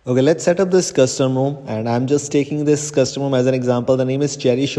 Okay, let's set up this custom room, and I'm just taking this custom room as an example. The name is Cherish.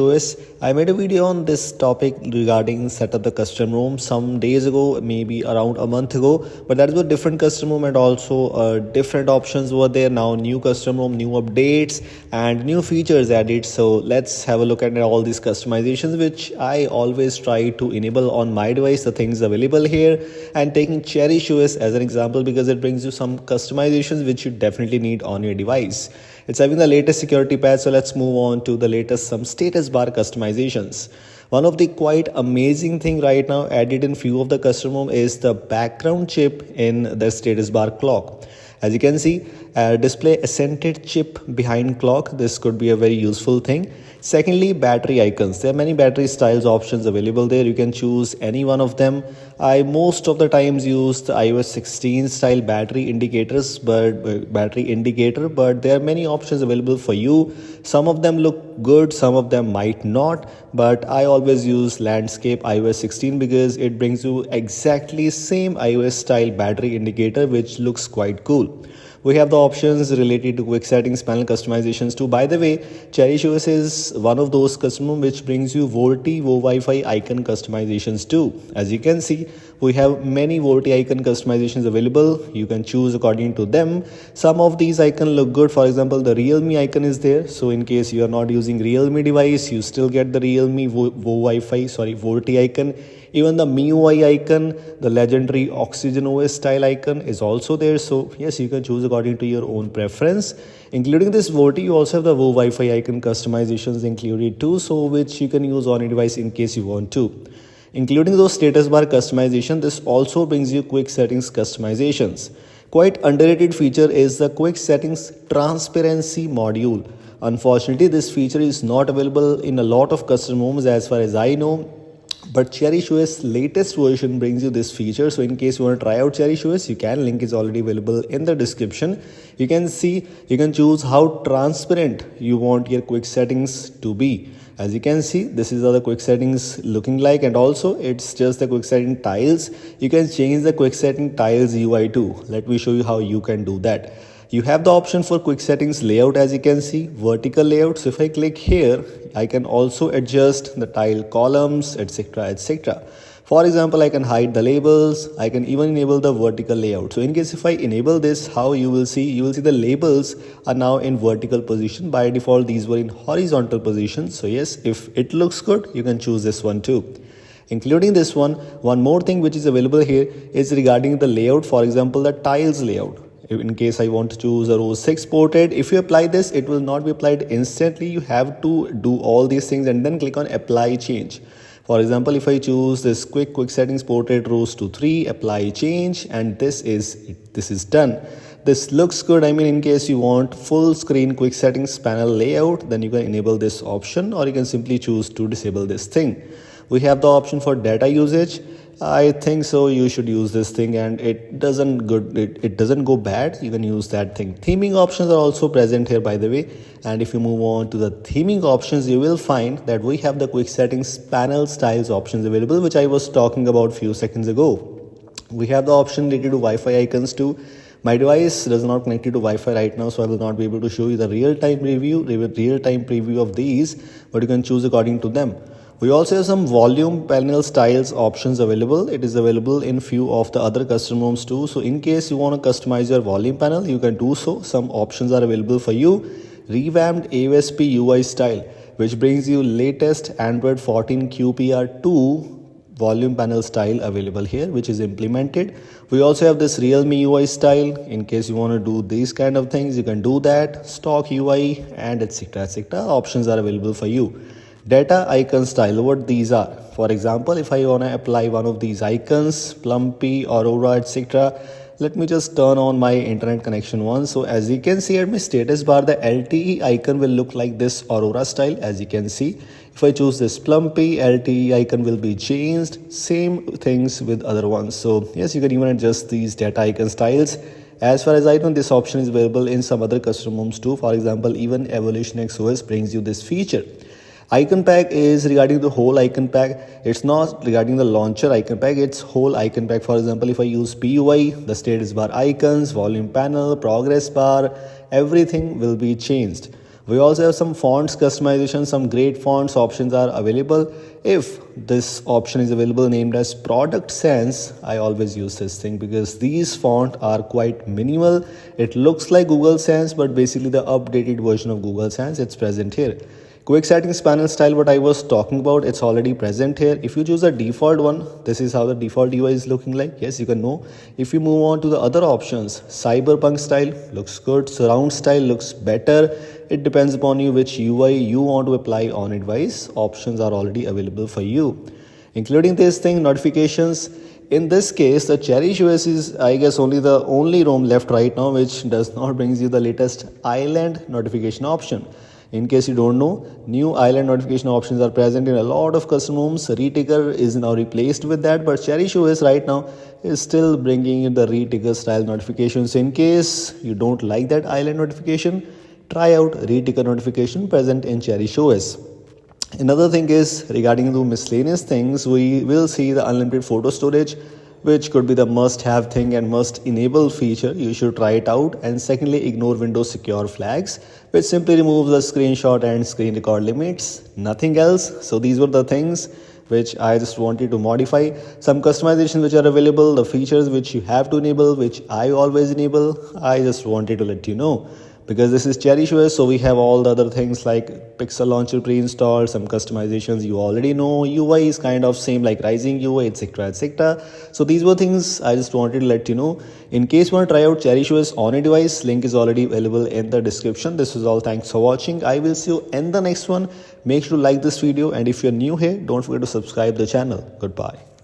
I made a video on this topic regarding set up the custom room some days ago, maybe around a month ago, but that was a different custom room and also different options were there. Now new custom room, new updates and new features added. So let's have a look at all these customizations which I always try to enable on my device, the things available here, and taking Cherish as an example because it brings you some customizations which you definitely need on your device. It's having the latest security patch, so let's move on to the latest some status bar customizations. One of the quite amazing thing right now added in few of the custom room is the background chip in the status bar clock. As you can see, display accented chip behind clock. This could be a very useful thing. Secondly, battery icons. There are many battery styles options available there. You can choose any one of them. I most of the times use the iOS 16 style battery indicators, but there are many options available for you. Some of them look good, some of them might not, but I always use landscape iOS 16 because it brings you exactly same iOS style battery indicator which looks quite cool. We have the options related to quick settings, panel customizations too. By the way, Cherish OS is one of those custom which brings you VoLTE, Wi-Fi icon customizations too. As you can see, we have many VoLTE icon customizations available. You can choose according to them. Some of these icons look good. For example, the Realme icon is there. So in case you are not using Realme device, you still get the Realme VoLTE icon. Even the MIUI icon, the legendary Oxygen OS style icon is also there. So yes, you can choose according to your own preference. Including this VoLTE, you also have the Wi-Fi icon customizations included too, so which you can use on your device in case you want to. Including those status bar customization, this also brings you quick settings customizations. Quite underrated feature is the quick settings transparency module. Unfortunately, this feature is not available in a lot of custom rooms as far as I know. But Cherish OS latest version brings you this feature. So in case you want to try out Cherish OS, you can. Link is already available in the description. You can see, you can choose how transparent you want your quick settings to be. As you can see, this is how the quick settings looking like, and also it's just the quick setting tiles. You can change the quick setting tiles UI too. Let me show you how you can do that. You have the option for quick settings layout, as you can see, vertical layout. So if I click here, I can also adjust the tile columns, etc, etc. For example, I can hide the labels. I can even enable the vertical layout. So in case if I enable this, how you will see the labels are now in vertical position. By default, these were in horizontal position. So yes, if it looks good, you can choose this one too. Including this one more thing which is available here is regarding the layout. For example, the tiles layout. In case I want to choose a row 6 portrait, if you apply this, it will not be applied instantly. You have to do all these things and then click on apply change. For example, if I choose this quick settings portrait rows to 3, apply change, and this is done. This looks good. I mean, in case you want full screen quick settings panel layout, then you can enable this option, or you can simply choose to disable this thing. We have the option for data usage. I think so you should use this thing, and it doesn't go bad. You can use that thing. Theming options are also present here, by the way, and if you move on to the theming options, you will find that we have the quick settings panel styles options available, which I was talking about few seconds ago. We have the option related to Wi-Fi icons too. My device does not connect to Wi-Fi right now, so I will not be able to show you the real-time preview of these, but you can choose according to them. We also have some volume panel styles options available. It is available in few of the other custom rooms too. So in case you want to customize your volume panel, you can do so. Some options are available for you. Revamped AOSP UI style, which brings you latest Android 14 QPR2 volume panel style available here, which is implemented. We also have this Realme UI style. In case you want to do these kind of things, you can do that. Stock UI and etc. Options are available for you. Data icon style, what these are. For example, if I want to apply one of these icons, Plumpy, Aurora, etc. Let me just turn on my internet connection once. So as you can see at my status bar, the LTE icon will look like this Aurora style, as you can see. If I choose this Plumpy, LTE icon will be changed. Same things with other ones. So yes, you can even adjust these data icon styles. As far as I know, this option is available in some other custom rooms too. For example, even Evolution XOS brings you this feature. Icon pack is regarding the whole icon pack. It's not regarding the launcher icon pack, it's whole icon pack. For example, if I use PUI, the status bar icons, volume panel, progress bar, everything will be changed. We also have some fonts customization, some great fonts options are available. If this option is available named as product sense, I always use this thing because these fonts are quite minimal. It looks like Google Sense, but basically the updated version of Google Sense, it's present here. Quick settings panel style, what I was talking about, it's already present here. If you choose a default one, this is how the default UI is looking like. Yes, you can know. If you move on to the other options, cyberpunk style looks good, surround style looks better. It depends upon you which UI you want to apply on a device. Options are already available for you, including this thing, notifications. In this case, the Cherish OS is, I guess, only the only ROM left right now which does not brings you the latest island notification option. In case you don't know, new island notification options are present in a lot of custom ROMs. Reticker is now replaced with that, but Cherish OS right now is still bringing in the reticker style notifications. In case you don't like that island notification, try out reticker notification present in Cherish OS. Another thing is regarding the miscellaneous things, we will see the unlimited photo storage, which could be the must-have thing and must-enable feature. You should try it out. And secondly, ignore Windows secure flags, which simply removes the screenshot and screen record limits. Nothing else. So these were the things which I just wanted to modify. Some customizations which are available, the features which you have to enable, which I always enable. I just wanted to let you know. Because this is Cherish OS, so we have all the other things like Pixel Launcher pre-installed, some customizations you already know. UI is kind of same like Rising UI, etc, etc. So these were things I just wanted to let you know. In case you want to try out Cherish OS on a device, link is already available in the description. This is all. Thanks for watching. I will see you in the next one. Make sure to like this video, and if you're new here, don't forget to subscribe the channel. Goodbye.